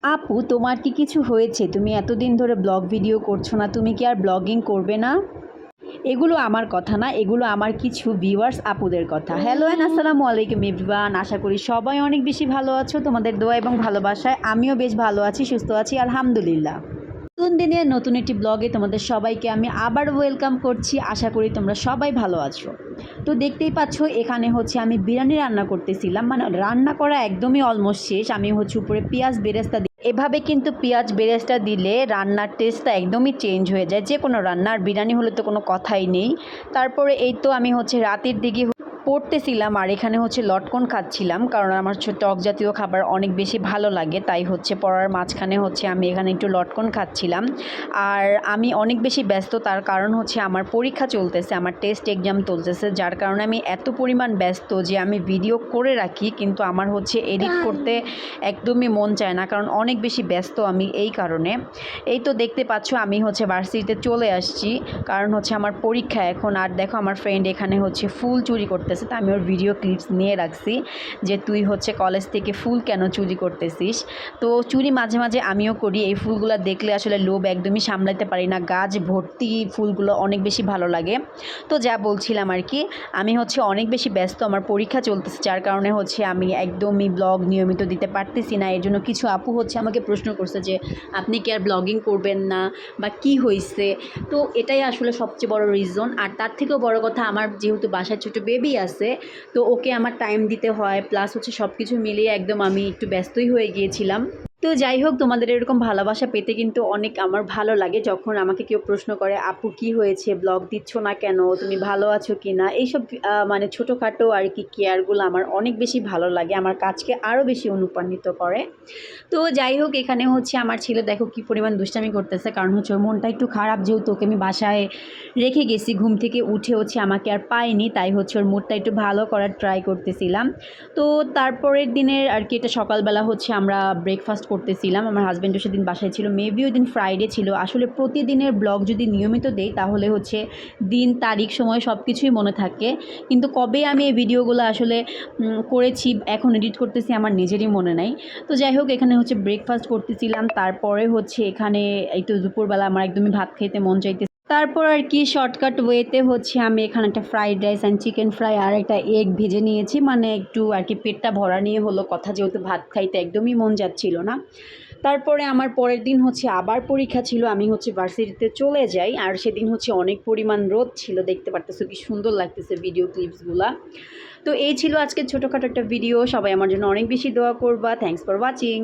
আপু, তোমার কি কিছু হয়েছে? তুমি এতদিন ধরে ব্লগ ভিডিও করছো না, তুমি কি আর ব্লগিং করবে না? এগুলো আমার কথা না, এগুলো আমার কিছু ভিউয়ার্স আপুদের কথা। হ্যালো অ্যান্ড আসসালামু আলাইকুম এভরিওয়ান। আশা করি সবাই অনেক বেশি ভালো আছো। তোমাদের দোয়া এবং ভালোবাসায় আমিও বেশ ভালো আছি, সুস্থ আছি আলহামদুলিল্লাহ। নতুন দিনের নতুন একটি ব্লগে তোমাদের সবাইকে আমি আবার ওয়েলকাম করছি। আশা করি তোমরা সবাই ভালো আছো। তো দেখতেই পাচ্ছ এখানে হচ্ছে আমি বিরিয়ানি রান্না করতেছিলাম, মানে রান্না করা একদমই অলমোস্ট শেষ। আমি হচ্ছে উপরে পেঁয়াজ বেরেস্তা এভাবে কিন্তু পেঁয়াজ বেরেস্তা দিলে রান্নার টেস্টটা একদমই চেঞ্জ হয়ে যায়, যে কোনো রান্নার। বিরিয়ানি হলে তো কোনো কথাই নেই। তারপরে এই তো আমি হচ্ছে রাতের দিকে পড়তেছিলাম আর এখানে হচ্ছে লটকন খাচ্ছিলাম, কারণ আমার টক জাতীয় খাবার অনেক বেশি ভালো লাগে। তাই হচ্ছে পড়ার মাঝখানে হচ্ছে আমি এখানে একটু লটকন খাচ্ছিলাম। আর আমি অনেক বেশি ব্যস্ত, তার কারণ হচ্ছে আমার পরীক্ষা চলতেছে, আমার টেস্ট এক্সাম চলতেছে, যার কারণে আমি এত পরিমাণ ব্যস্ত যে আমি ভিডিও করে রাখি কিন্তু আমার হচ্ছে এডিট করতে একদমই মন চায় না, কারণ অনেক বেশি ব্যস্ত আমি এই কারণে। এই তো দেখতে পাচ্ছ আমি হচ্ছে ভার্সিটিতে চলে আসছি, কারণ হচ্ছে আমার পরীক্ষা এখন। আর দেখো আমার ফ্রেন্ড এখানে হচ্ছে ফুল চুরি করতেছে, তো আমি ওর ভিডিও ক্লিপস নিয়ে রাখছি যে তুই হচ্ছে কলেজ থেকে ফুল কেন চুরি করতেছিস। তো চুরি মাঝে মাঝে আমিও করি। এই ফুলগুলো দেখলে আসলে লোভ একদমই সামলাতে পারি না, গাছ ভর্তি ফুলগুলো অনেক বেশি ভালো লাগে। তো যা বলছিলাম আর কি, আমি হচ্ছে অনেক বেশি ব্যস্ত, আমার পরীক্ষা চলতেছে, যার কারণে হচ্ছে আমি একদমই ব্লগ নিয়মিত দিতে পারতেছি না। এর জন্য কিছু আপু হচ্ছে আমাকে প্রশ্ন করছে যে আপনি কি আর ব্লগিং করবেন না বা কি হয়েছে। তো এটাই আসলে সবচেয়ে বড় রিজন। আর তার থেকেও বড় কথা, আমার যেহেতু বাসায় ছোটো বেবি আছে, তো ওকে আমার টাইম দিতে হয়, প্লাস হচ্ছে সব কিছু মিলিয়ে একদম আমি একটু ব্যস্তই হয়ে গিয়েছিলাম। তো যাই হোক, তোমাদের এরকম ভালোবাসা পেতে কিন্তু অনেক আমার ভালো লাগে, যখন আমাকে কেউ প্রশ্ন করে আপু কি হয়েছে, ব্লগ দিচ্ছ না কেন, তুমি ভালো আছো কি না, এইসব মানে ছোটোখাটো আর কি কেয়ারগুলো আমার অনেক বেশি ভালো লাগে, আমার কাজকে আরও বেশি অনুপ্রাণিত করে। তো যাই হোক, এখানে হচ্ছে আমার ছেলে দেখো কী পরিমাণ দুষ্টামি করতেছে, কারণ হচ্ছে ওর মনটা একটু খারাপ, যেহেতু ওকে আমি বাসায় রেখে গেছি, ঘুম থেকে উঠে হচ্ছে আমাকে আর পাইনি, তাই হচ্ছে ওর মুডটা একটু ভালো করার ট্রাই করতেছিলাম। তো তারপরের দিনের আর কি, এটা সকালবেলা হচ্ছে আমরা ব্রেকফাস্ট করতেছিলাম, আমার হাজব্যান্ডও সেদিন বাসায় ছিল, মেবি ওই দিন ফ্রাইডে ছিল। আসলে প্রতিদিনের ব্লগ যদি নিয়মিত দেই তাহলে হচ্ছে দিন তারিখ সময় সব কিছুই মনে থাকে, কিন্তু কবে আমি এই ভিডিওগুলো আসলে করেছি, এখন এডিট করতেছি, আমার নিজেরই মনে নাই। তো যাই হোক, এখানে হচ্ছে ব্রেকফাস্ট করতেছিলাম, তারপরে হচ্ছে এখানে এই তো দুপুরবেলা আমার একদমই ভাত খেতে মন চাইতে, তারপর আর কি শর্টকাট ওয়েতে হচ্ছে আমি এখানে একটা fried rice and chicken fry আর একটা এগ ভেজে নিয়েছি, মানে একটু আর কি পেটটা ভরা নিয়ে হলো কথা, যেহেতু ভাত খাইতে একদমই মন যাচ্ছিল না। তারপরে আমার পরের দিন হচ্ছে আবার পরীক্ষা ছিল, আমি হচ্ছে ভার্সিটিতে চলে যাই, আর সেদিন হচ্ছে অনেক পরিমাণ রোদ ছিল, দেখতে পারতেছো কি সুন্দর লাগতেছে ভিডিও ক্লিপসগুলা। তো এই ছিল আজকে ছোটোখাটো একটা ভিডিও, সবাই আমার জন্য অনেক বেশি দোয়া করবা। Thanks for watching.